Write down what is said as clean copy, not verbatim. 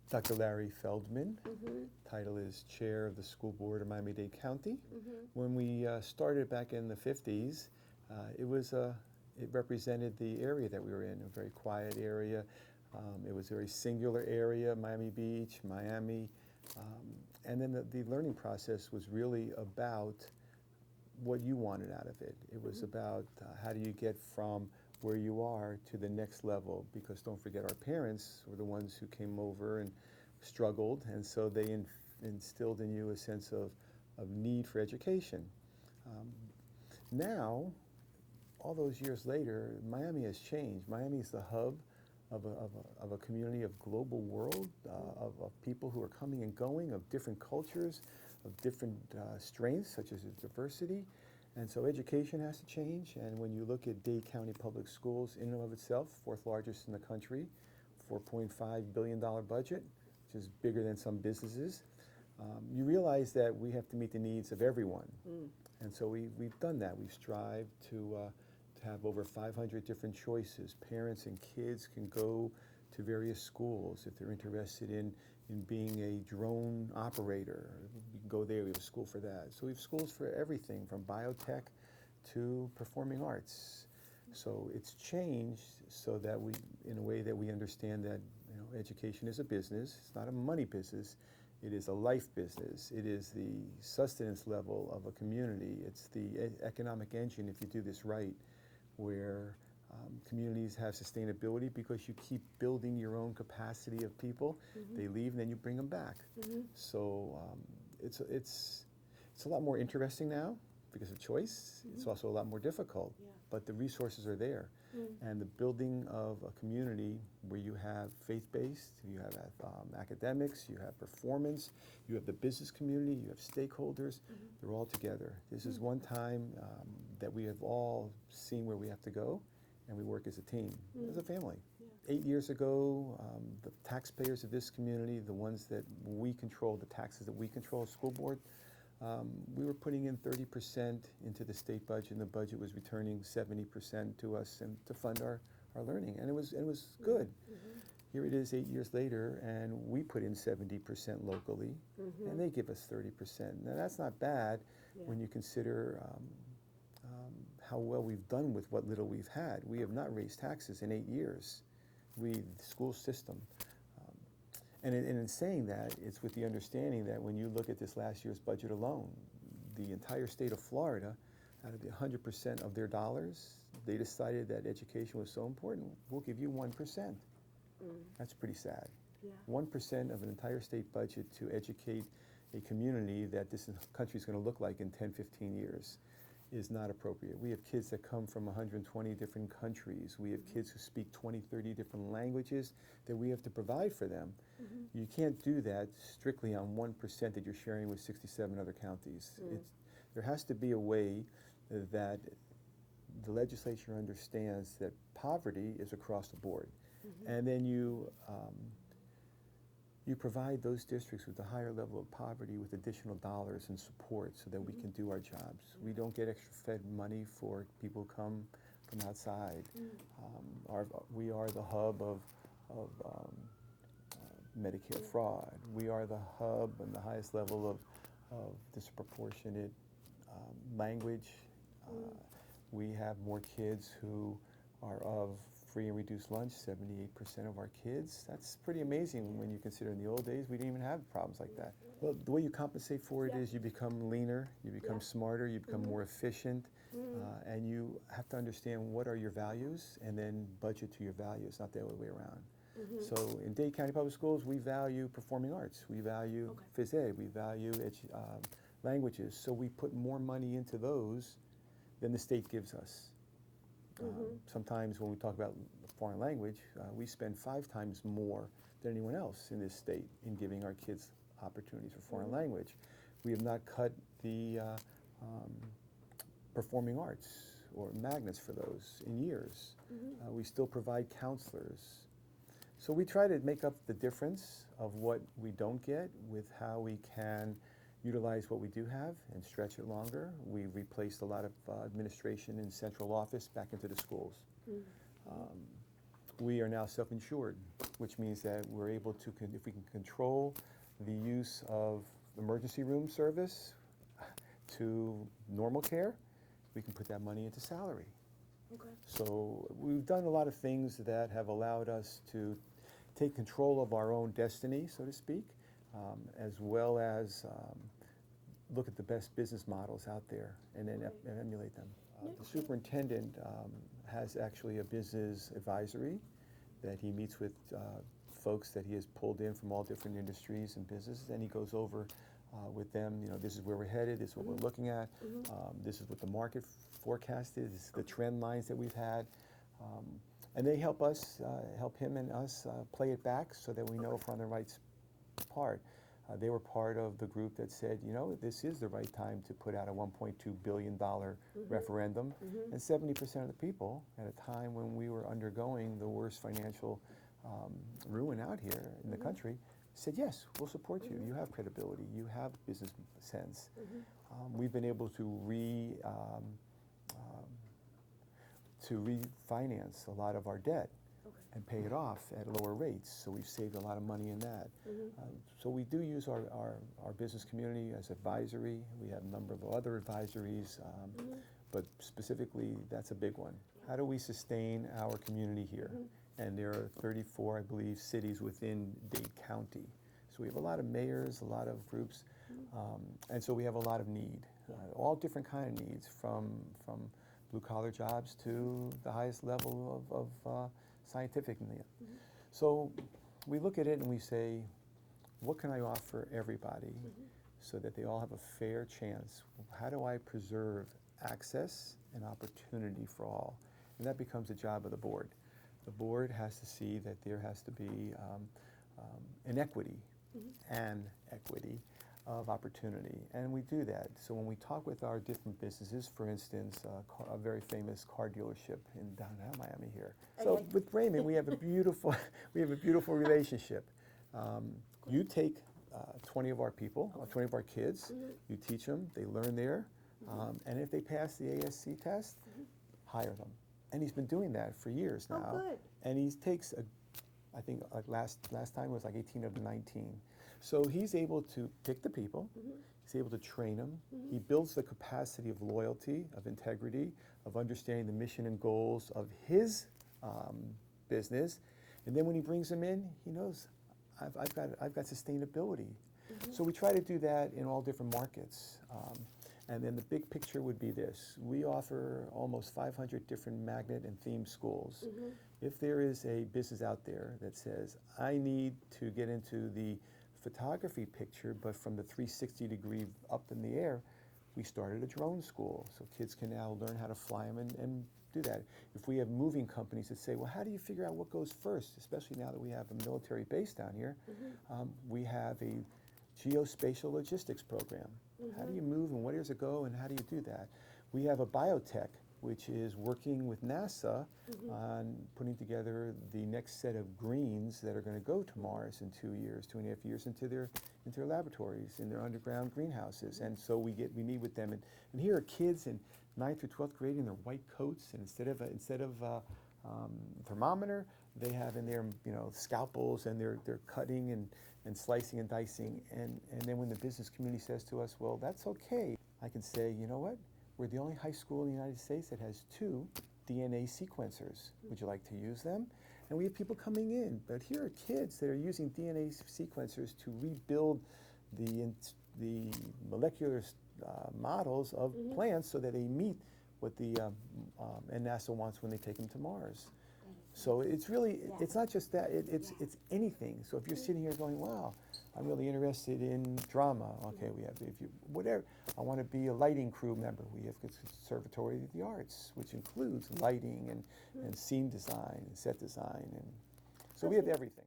Dr. Larry Feldman. Title is Chair of the School Board of Miami-Dade County. When we started back in the 50s, it represented the area that we were in, a very quiet area. It was a very singular area, Miami Beach, Miami. And then the learning process was really about what you wanted out of it. It was about how do you get from where you are to the next level, because don't forget, our parents were the ones who came over and struggled, and so they instilled in you a sense of need for education. Now, all those years later, Miami has changed. Miami is the hub of a community of global world, of people who are coming and going, of different cultures, of different strengths, such as diversity. And so education has to change. And when you look at Dade County Public Schools in and of itself, fourth largest in the country, $4.5 billion budget, which is bigger than some businesses, you realize that we have to meet the needs of everyone. And so we've done that. We've strived to have over 500 different choices. Parents and kids can go to various schools if they're interested in being a drone operator. You can go there, we have a school for that. So we have schools for everything from biotech to performing arts. So it's changed so that we, in a way that we understand that education is a business. It's not a money business. It is a life business. It is the sustenance level of a community. It's the economic engine, if you do this right, where communities have sustainability because you keep building your own capacity of people. They leave and then you bring them back. So it's a lot more interesting now because of choice. It's also a lot more difficult, but the resources are there. And the building of a community where you have faith-based, you have academics, you have performance, you have the business community, you have stakeholders, they're all together. This is one time that we have all seen where we have to go, and we work as a team, as a family. 8 years ago, the taxpayers of this community, the ones that we control, the taxes that we control, school board, we were putting in 30% into the state budget, and the budget was returning 70% to us and to fund our learning, and it was good. Here it is 8 years later, and we put in 70% locally, and they give us 30%. Now that's not bad when you consider how well we've done with what little we've had. We have not raised taxes in 8 years. The school system. And in saying that, it's with the understanding that when you look at this last year's budget alone, the entire state of Florida, out of the 100% of their dollars, they decided that education was so important, we'll give you 1%. That's pretty sad. 1% of an entire state budget to educate a community that this country is going to look like in 10, 15 years is not appropriate. We have kids that come from 120 different countries. We have kids who speak 20, 30 different languages that we have to provide for them. You can't do that strictly on 1% that you're sharing with 67 other counties. There has to be a way that the legislature understands that poverty is across the board. And then you provide those districts with a higher level of poverty with additional dollars and support so that we can do our jobs. We don't get extra Fed money for people who come from outside. We are the hub of Medicare fraud. We are the hub and the highest level of disproportionate language. We have more kids who are of free and reduced lunch, 78% of our kids. That's pretty amazing when you consider in the old days we didn't even have problems like that. Well, the way you compensate for it is you become leaner, you become smarter, you become more efficient, and you have to understand what are your values and then budget to your values, not the other way around. So in Dade County Public Schools, we value performing arts, we value phys ed, we value languages, so we put more money into those than the state gives us. Sometimes when we talk about foreign language, we spend 5 times more than anyone else in this state in giving our kids opportunities for foreign language. We have not cut the performing arts or magnets for those in years. We still provide counselors. So we try to make up the difference of what we don't get with how we can utilize what we do have and stretch it longer. We've replaced a lot of administration in central office back into the schools. we are now self-insured, which means that we're able to, if we can control the use of emergency room service to normal care, we can put that money into salary. Okay. So we've done a lot of things that have allowed us to take control of our own destiny, so to speak, as well as look at the best business models out there and then and emulate them. The superintendent has actually a business advisory that he meets with folks that he has pulled in from all different industries and businesses, and he goes over with them, this is where we're headed, this is what we're looking at, this is what the market forecast is, this is the trend lines that we've had. And they help us, help him and us play it back so that we know if we're on the right part. They were part of the group that said, this is the right time to put out a $1.2 billion referendum. And 70% of the people, at a time when we were undergoing the worst financial ruin out here in the country, said, yes, we'll support you. You have credibility. You have business sense. We've been able to refinance a lot of our debt and pay it off at lower rates. So we've saved a lot of money in that. So we do use our business community as advisory. We have a number of other advisories, but specifically that's a big one. How do we sustain our community here? And there are 34, I believe, cities within Dade County. So we have a lot of mayors, a lot of groups, and so we have a lot of need, all different kind of needs, from blue-collar jobs to the highest level of scientific need. So we look at it and we say, what can I offer everybody so that they all have a fair chance? How do I preserve access and opportunity for all? And that becomes the job of the board. The board has to see that there has to be an equity and equity of opportunity, and we do that. So when we talk with our different businesses, for instance, a very famous car dealership in downtown Miami here. So with Raymond, we have a beautiful, relationship. You take 20 of our people, 20 of our kids, you teach them, they learn there, and if they pass the ASC test, hire them. And he's been doing that for years now. Oh, good. And he takes, I think last time it was like 18 of the 19. So he's able to pick the people, he's able to train them, he builds the capacity of loyalty, of integrity, of understanding the mission and goals of his business, and then when he brings them in, he knows, I've got sustainability. So we try to do that in all different markets. And then the big picture would be this. We offer almost 500 different magnet and themed schools. If there is a business out there that says, I need to get into the photography picture, but from the 360-degree up in the air, we started a drone school. So kids can now learn how to fly them and do that. If we have moving companies that say, well, how do you figure out what goes first, especially now that we have a military base down here, we have a geospatial logistics program. How do you move and where does it go and how do you do that? We have a biotech which is working with NASA on putting together the next set of greens that are going to go to Mars in 2 years, 2.5 years, into their laboratories, in their underground greenhouses. And so we meet with them, and here are kids in 9th through 12th grade in their white coats, and instead of thermometer, they have in there scalpels, and they're cutting and slicing and dicing, and then when the business community says to us, well, that's okay, I can say, you know what? We're the only high school in the United States that has 2 DNA sequencers. Would you like to use them? And we have people coming in, but here are kids that are using DNA sequencers to rebuild the molecular models of plants so that they meet what and NASA wants when they take them to Mars. So it's really, it's not just that, it's anything. So if you're sitting here going, wow, I'm really interested in drama, okay, we have, whatever, I want to be a lighting crew member, we have Conservatory of the Arts, which includes lighting and scene design and set design, and so we have everything.